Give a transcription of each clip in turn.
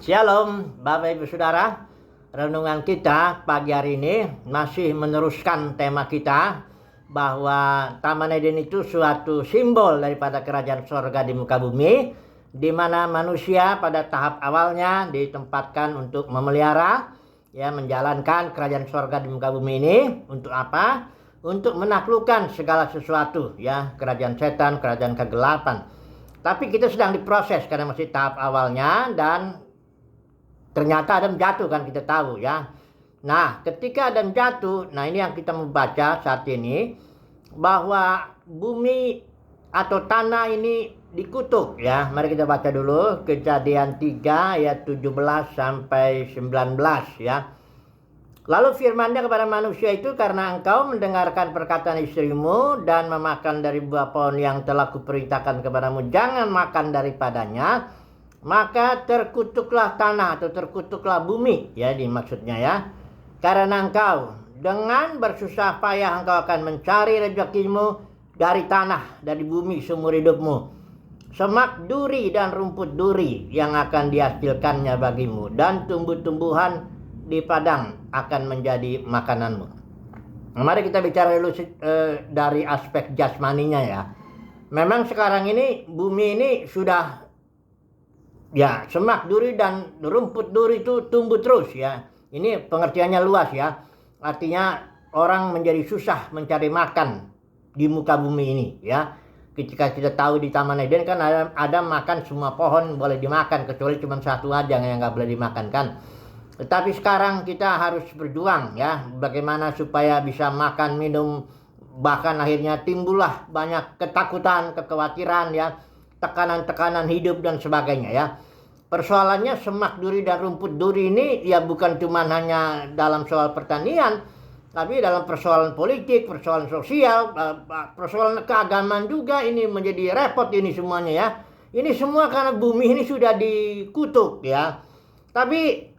Shalom Bapak Ibu Saudara. Renungan kita pagi hari ini masih meneruskan tema kita bahwa Taman Eden itu suatu simbol daripada kerajaan surga di muka bumi, di mana manusia pada tahap awalnya ditempatkan untuk memelihara, menjalankan kerajaan surga di muka bumi ini. Untuk apa? Untuk menaklukkan segala sesuatu, kerajaan setan, kerajaan kegelapan. Tapi kita sedang diproses karena masih tahap awalnya, dan ternyata Adam jatuh, kan kita tahu ya. Nah, ketika Adam jatuh, ini yang kita membaca saat ini, bahwa bumi atau tanah ini dikutuk ya. Mari kita baca dulu Kejadian 3 ayat 17 sampai 19 ya. Lalu firman-Nya kepada manusia itu, karena engkau mendengarkan perkataan istrimu dan memakan dari buah pohon yang telah kuperintahkan kepadamu, jangan makan daripadanya, maka terkutuklah tanah atau terkutuklah bumi, dimaksudnya ya. Karena engkau dengan bersusah payah engkau akan mencari rezekimu dari tanah, dari bumi seumur hidupmu. Semak duri dan rumput duri yang akan dihasilkannya bagimu, dan tumbuh-tumbuhan di padang akan menjadi makananmu. Mari kita bicara dulu dari aspek jasmaninya ya. Memang sekarang ini bumi ini sudah semak duri dan rumput duri itu tumbuh terus ya. Ini pengertiannya luas ya. Artinya orang menjadi susah mencari makan di muka bumi ini ya. Ketika kita tahu di Taman Eden kan ada makan semua pohon boleh dimakan, kecuali cuma satu aja yang nggak boleh dimakan kan. Tetapi sekarang kita harus berjuang ya, bagaimana supaya bisa makan, minum, bahkan akhirnya timbullah banyak ketakutan, kekhawatiran ya, tekanan-tekanan hidup dan sebagainya ya. Persoalannya semak duri dan rumput duri ini bukan cuma hanya dalam soal pertanian, tapi dalam persoalan politik, persoalan sosial, persoalan keagamaan juga ini menjadi repot ini semuanya ya. Ini semua karena bumi ini sudah dikutuk ya. Tapi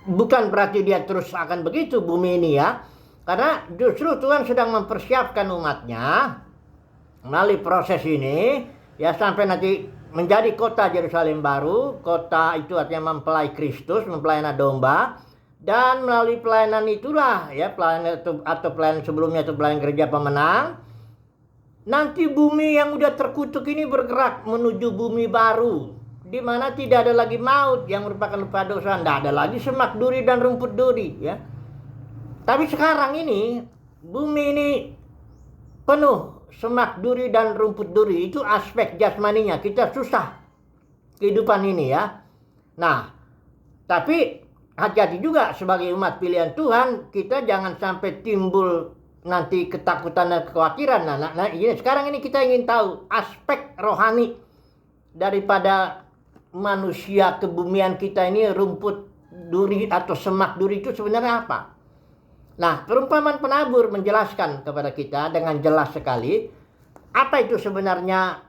bukan berarti dia terus akan begitu bumi ini ya. Karena justru Tuhan sedang mempersiapkan umatnya melalui proses ini ya, sampai nanti menjadi kota Yerusalem baru. Kota itu artinya mempelai Kristus, mempelai anak domba. Dan melalui pelayanan itulah ya, pelayanan atau pelayanan sebelumnya itu pelayanan gereja pemenang, nanti bumi yang udah terkutuk ini bergerak menuju bumi baru, di mana tidak ada lagi maut yang merupakan lupa dosa, tidak ada lagi semak duri dan rumput duri ya. Tapi sekarang ini bumi ini penuh semak duri dan rumput duri. Itu aspek jasmaninya, kita susah kehidupan ini ya. Nah, tapi hati-hati juga sebagai umat pilihan Tuhan, kita jangan sampai timbul nanti ketakutan dan kekhawatiran. Nah, sekarang ini kita ingin tahu aspek rohani daripada manusia kebumian kita ini, rumput duri atau semak duri itu sebenarnya apa? Nah, perumpamaan penabur menjelaskan kepada kita dengan jelas sekali apa itu sebenarnya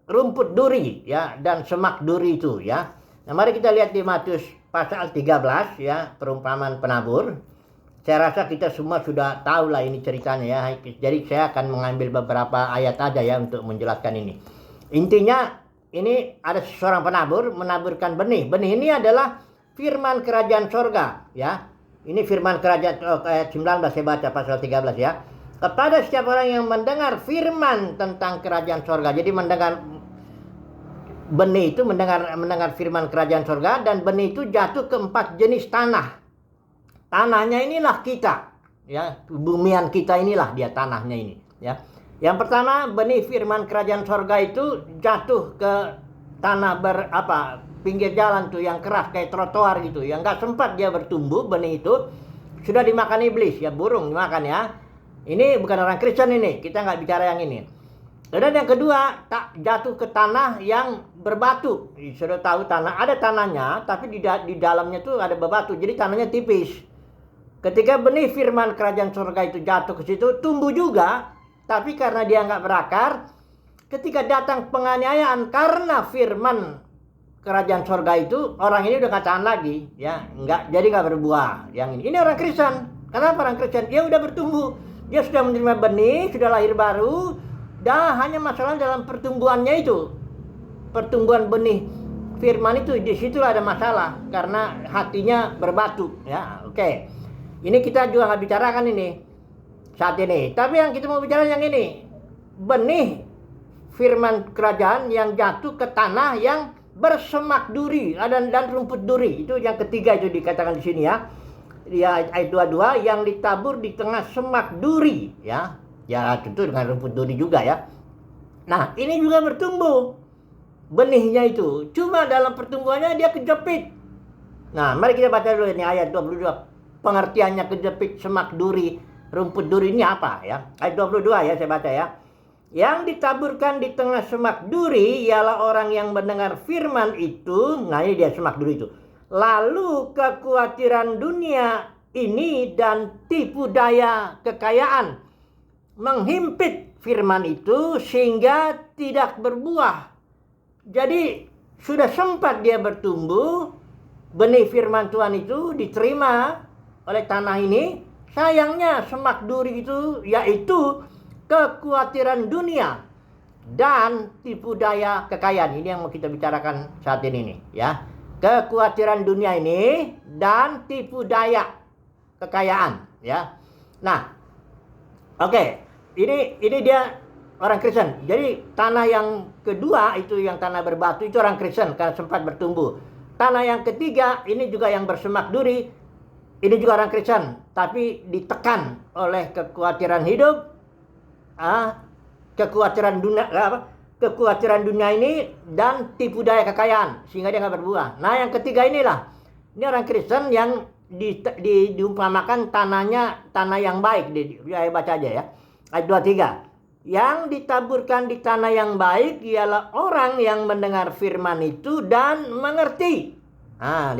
rumput duri ya dan semak duri itu ya. Nah, mari kita lihat di Matius pasal 13 ya, perumpamaan penabur. Saya rasa kita semua sudah tahu lah ini ceritanya ya. Jadi saya akan mengambil beberapa ayat aja ya untuk menjelaskan ini. Intinya ini ada seorang penabur menaburkan benih. Benih ini adalah firman kerajaan sorga ya. Ini firman kerajaan ayat 19 saya baca pasal 13 ya. Kepada setiap orang yang mendengar firman tentang kerajaan sorga. Jadi mendengar benih itu mendengar firman kerajaan sorga, dan benih itu jatuh ke 4 jenis tanah. Tanahnya inilah kita ya, bumian kita inilah dia tanahnya ini ya. Yang pertama, benih firman kerajaan sorga itu jatuh ke tanah pinggir jalan tuh yang keras kayak trotoar gitu, yang nggak sempat dia bertumbuh. Benih itu sudah dimakan iblis ya, burung dimakan ya. Ini bukan orang Kristen ini, kita nggak bicara yang ini. Dan yang kedua, tak jatuh ke tanah yang berbatu. Sudah tahu tanah, ada tanahnya, tapi di dalamnya tuh ada bebatu, jadi tanahnya tipis. Ketika benih firman kerajaan surga itu jatuh ke situ, tumbuh juga. Tapi karena dia nggak berakar, ketika datang penganiayaan karena firman kerajaan surga itu, orang ini udah nggak tahan lagi, ya, jadi nggak berbuah. Yang ini orang Kristen. Kenapa orang Kristen? Dia udah bertumbuh, dia sudah menerima benih, sudah lahir baru, dah hanya masalah dalam pertumbuhannya itu, pertumbuhan benih firman itu, disitulah ada masalah karena hatinya berbatu, ya. Oke, ini kita juga nggak bicarakan ini saat ini, tapi yang kita mau bicara yang ini, benih firman kerajaan yang jatuh ke tanah yang bersemak duri dan rumput duri. Itu yang ketiga, itu dikatakan di sini ya. Di ayat 22, yang ditabur di tengah semak duri, ya. Ya tentu dengan rumput duri juga ya. Nah, ini juga bertumbuh benihnya itu. Cuma dalam pertumbuhannya dia kejepit. Nah, mari kita baca dulu ini ayat 22. Pengertiannya kejepit, semak duri, rumput duri ini apa ya? Ayat 22 ya, saya baca ya. Yang ditaburkan di tengah semak duri ialah orang yang mendengar firman itu. Nah, ini dia semak duri itu. Lalu kekhawatiran dunia ini dan tipu daya kekayaan menghimpit firman itu sehingga tidak berbuah. Jadi sudah sempat dia bertumbuh, benih firman Tuhan itu diterima oleh tanah ini. Sayangnya semak duri itu yaitu kekhawatiran dunia dan tipu daya kekayaan. Ini yang mau kita bicarakan saat ini nih, ya. Kekhawatiran dunia ini dan tipu daya kekayaan, ya. Nah, oke. Ini dia orang Kristen. Jadi tanah yang kedua itu yang tanah berbatu itu orang Kristen karena sempat bertumbuh. Tanah yang ketiga ini juga yang bersemak duri. Ini juga orang Kristen, tapi ditekan oleh kekhawatiran hidup, kekhawatiran dunia ini dan tipu daya kekayaan sehingga dia nggak berbuah. Nah, yang ketiga inilah, ini orang Kristen yang diumpamakan tanah yang baik. Saya baca aja ya, ayat 23. Yang ditaburkan di tanah yang baik ialah orang yang mendengar firman itu dan mengerti.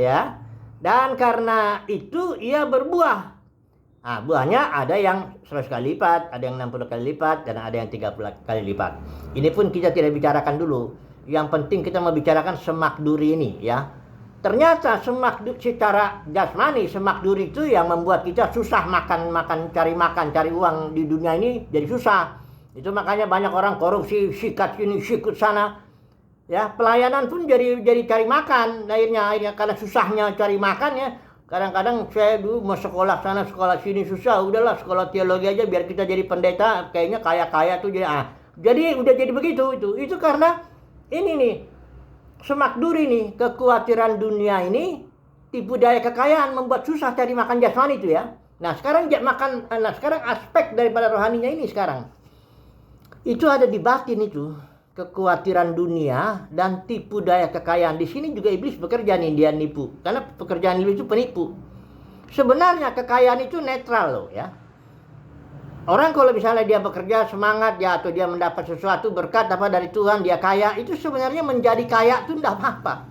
Dia. Dan karena itu ia berbuah. Buahnya ada yang 100 kali lipat, ada yang 60 kali lipat, dan ada yang 30 kali lipat. Ini pun kita tidak bicarakan dulu. Yang penting kita membicarakan semak duri ini, ya. Ternyata secara jasmani, semak duri itu yang membuat kita susah cari uang di dunia ini jadi susah. Itu makanya banyak orang korupsi, sikat sini, sikut sana. Ya, pelayanan pun jadi cari makan. Akhirnya karena susahnya cari makan ya. Kadang-kadang saya dulu mau sekolah sana, sekolah sini susah. Udahlah sekolah teologi aja biar kita jadi pendeta. Kayaknya kaya-kaya tuh jadi. Jadi udah jadi begitu itu. Itu karena ini nih, semak duri nih, kekhawatiran dunia ini, tipu daya kekayaan membuat susah cari makan jasmani itu ya. Nah sekarang aspek daripada rohaninya ini sekarang itu ada di batin itu. Kekhawatiran dunia dan tipu daya kekayaan. Di sini juga iblis bekerja nih, dia nipu. Karena pekerjaan iblis itu penipu. Sebenarnya kekayaan itu netral loh ya. Orang kalau misalnya dia bekerja semangat ya, atau dia mendapat sesuatu berkat dari Tuhan, dia kaya, itu sebenarnya menjadi kaya itu tidak apa-apa.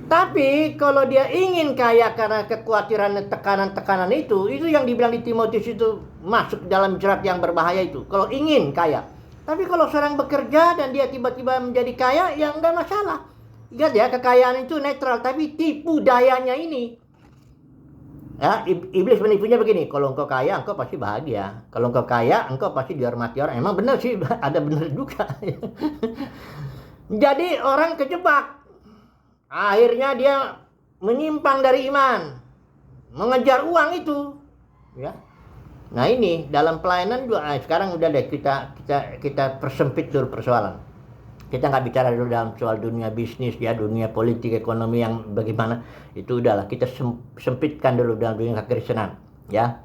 Tapi kalau dia ingin kaya karena kekhawatiran tekanan-tekanan itu yang dibilang di Timotius itu masuk dalam jerat yang berbahaya itu. Kalau ingin kaya. Tapi kalau seorang bekerja dan dia tiba-tiba menjadi kaya, ya enggak masalah. Ingat ya, kekayaan itu netral, tapi tipu dayanya ini. Ya, iblis menipunya begini, kalau engkau kaya, engkau pasti bahagia. Kalau engkau kaya, engkau pasti dihormati orang. Emang benar sih, ada benar juga. Jadi orang kejebak. Akhirnya dia menyimpang dari iman. Mengejar uang itu. Ya. Nah ini dalam pelayanan juga sekarang udah deh kita persempit dulu persoalan. Kita nggak bicara dulu dalam soal dunia bisnis ya, dunia politik, ekonomi yang bagaimana, itu udahlah kita sempitkan dulu dalam dunia kekristenan ya.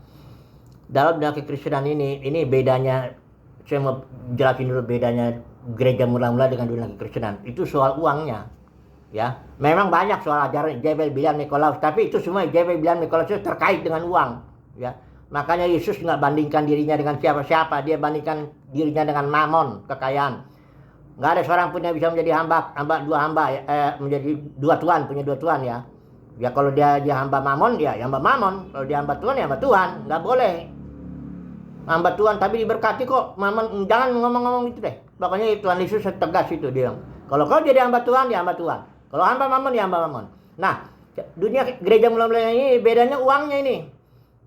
Dalam dunia kekristenan ini bedanya, saya mau jelasin dulu bedanya gereja mula-mula dengan dunia kekristenan. Itu soal uangnya ya. Memang banyak soal ajaran Jebel Bileam Nikolaus, tapi itu semua Jebel Bileam Nikolaus itu terkait dengan uang ya. Makanya Yesus nggak bandingkan dirinya dengan siapa-siapa, dia bandingkan dirinya dengan mamon, kekayaan. Nggak ada seorang pun yang bisa menjadi menjadi dua tuan, punya dua tuan ya. Ya kalau dia hamba mamon, ya hamba mamon. Kalau dia hamba Tuhan, ya hamba Tuhan. Nggak boleh hamba Tuhan tapi diberkati kok. Mamon, jangan ngomong-ngomong itu deh. Pokoknya Tuhan Yesus tegas itu dia. Kalau kau jadi hamba Tuhan, ya hamba Tuhan. Kalau hamba mamon, ya hamba mamon. Nah, dunia gereja mula-mula ini bedanya uangnya ini.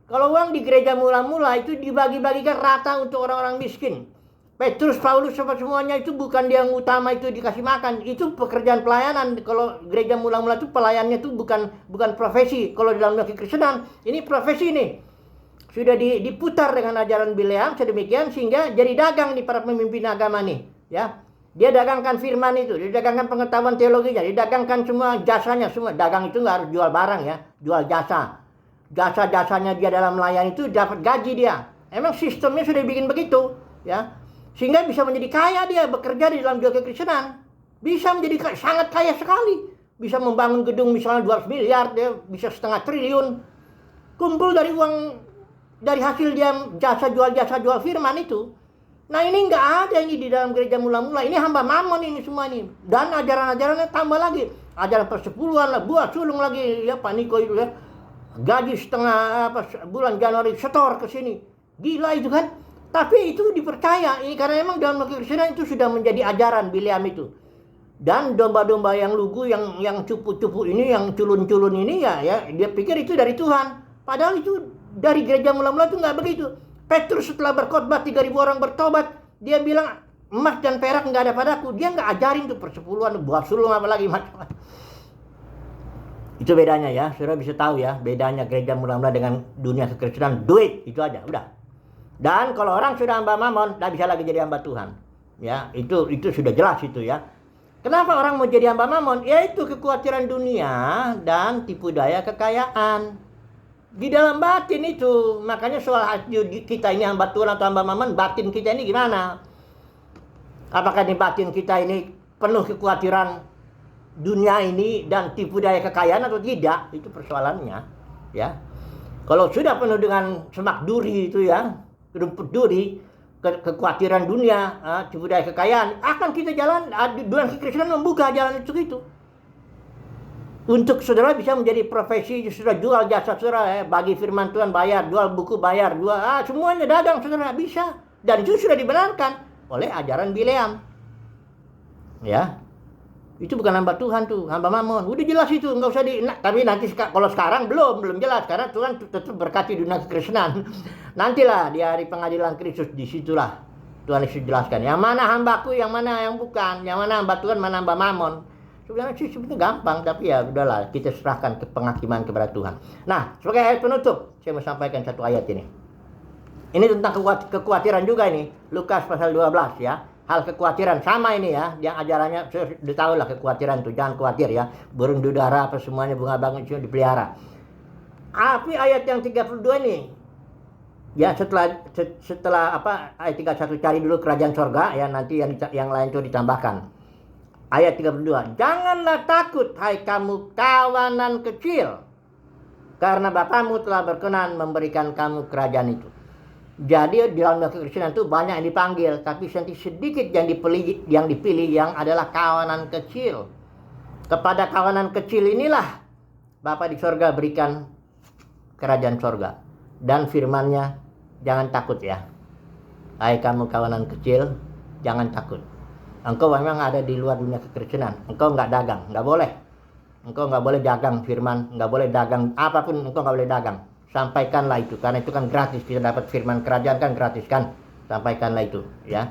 Kalau uang di gereja mula-mula itu dibagi-bagikan rata untuk orang-orang miskin. Petrus, Paulus, apa semuanya itu bukan dia yang utama itu dikasih makan. Itu pekerjaan pelayanan. Kalau gereja mula-mula itu pelayannya itu bukan profesi. Kalau dalam kekristenan, ini profesi nih. Sudah diputar dengan ajaran Bileam sedemikian sehingga jadi dagang nih para pemimpin agama nih. Ya, dia dagangkan firman itu, dia dagangkan pengetahuan teologinya, dia dagangkan semua jasanya semua. Dagang itu nggak harus jual barang ya, jual jasa. Jasa-jasanya dia dalam melayani itu dapat gaji dia. Emang sistemnya sudah bikin begitu, ya. Sehingga bisa menjadi kaya dia bekerja di dalam dunia kekristenan. Bisa menjadi sangat kaya sekali. Bisa membangun gedung misalnya 200 miliar, dia bisa 1,5 triliun. Kumpul dari uang, dari hasil dia jasa jual firman itu. Nah ini nggak ada ini di dalam gereja mula-mula. Ini hamba mamon ini semua ini. Dan ajaran-ajarannya tambah lagi. Ajaran persepuluhan lah, buat sulung lagi. Ya Pak Niko itu ya. Gaji setengah bulan Januari setor ke sini. Gila itu kan. Tapi itu dipercaya, ini karena memang dalam kekristenan itu sudah menjadi ajaran Bileam itu. Dan domba-domba yang lugu, yang cupu-cupu ini, yang culun-culun ini ya dia pikir itu dari Tuhan. Padahal itu dari gereja mula-mula itu nggak begitu. Petrus setelah berkhotbah 3.000 orang bertobat, dia bilang emas dan perak nggak ada padaku. Dia nggak ajarin tuh persepuluhan, buat sulung apa lagi macam. Itu bedanya ya, saudara bisa tahu ya bedanya gereja mula-mula dengan dunia kekristenan. Duit itu aja, udah. Dan kalau orang sudah hamba mamon, tidak bisa lagi jadi hamba Tuhan. Ya, itu sudah jelas itu ya. Kenapa orang mau jadi hamba mamon? Yaitu kekhawatiran dunia dan tipu daya kekayaan. Di dalam batin itu, makanya soal kita ini hamba Tuhan atau hamba mamon, batin kita ini gimana? Apakah di batin kita ini penuh kekhawatiran dunia ini dan tipu daya kekayaan atau tidak? Itu persoalannya, ya. Kalau sudah penuh dengan semak duri itu ya, rumput duri, kekhawatiran dunia, tipu daya kekayaan, akan kita jalan, dunia kekristenan membuka jalan itu. Untuk saudara bisa menjadi profesi, saudara jual jasa saudara, bagi firman Tuhan bayar, jual buku bayar, jual, semuanya dagang saudara bisa. Dan itu sudah dibenarkan oleh ajaran Bileam. Ya, itu bukan hamba Tuhan tuh, hamba mamon. Udah jelas itu, nggak usah tapi nanti kalau sekarang belum jelas karena Tuhan tetap berkati dunia kekristenan. Nantilah di hari pengadilan Kristus, disitulah Tuhan Yesus jelaskan yang mana hambaku, yang mana yang bukan, yang mana hamba Tuhan, mana hamba mamon. Sebenarnya sih sebetulnya gampang, tapi ya udahlah kita serahkan ke penghakiman kepada Tuhan. Nah, sebagai ayat penutup, saya mau sampaikan satu ayat ini. Ini tentang kekhawatiran juga ini, Lukas pasal 12 ya. Hal kekhawatiran sama ini ya, yang ajarannya sudah tahu lah kekhawatiran itu, jangan khawatir ya. Burung di udara apa semuanya, bunga bangun itu dipelihara. Tapi ayat yang 32 ini, ya setelah ayat 31 cari dulu kerajaan sorga ya, nanti yang lain itu ditambahkan. Ayat 32, janganlah takut hai kamu kawanan kecil, karena Bapamu telah berkenan memberikan kamu kerajaan itu. Jadi di dalam kekristenan itu banyak yang dipanggil, tapi sedikit yang dipilih yang adalah kawanan kecil. Kepada kawanan kecil inilah Bapa di sorga berikan kerajaan sorga. Dan firman-Nya, jangan takut ya. Hai kamu kawanan kecil, jangan takut. Engkau memang ada di luar dunia kekristenan. Engkau nggak dagang, nggak boleh. Engkau nggak boleh dagang firman, nggak boleh dagang apapun, engkau nggak boleh dagang. Sampaikanlah itu, karena itu kan gratis, kita dapat firman kerajaan kan gratis kan, sampaikanlah itu ya.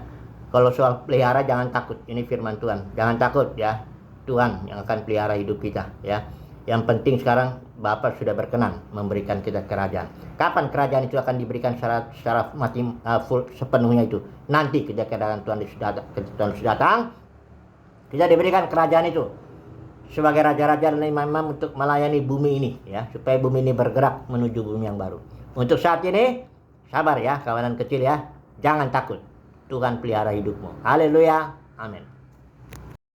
Kalau soal pelihara jangan takut, ini firman Tuhan, jangan takut ya, Tuhan yang akan pelihara hidup kita ya. Yang penting sekarang Bapa sudah berkenan memberikan kita kerajaan. Kapan kerajaan itu akan diberikan secara full sepenuhnya itu? Nanti ketika Tuhan Yesus datang, kita diberikan kerajaan itu sebagai raja-raja dan imam-imam untuk melayani bumi ini ya, supaya bumi ini bergerak menuju bumi yang baru. Untuk saat ini sabar ya kawanan kecil ya, jangan takut, Tuhan pelihara hidupmu. Haleluya, amin.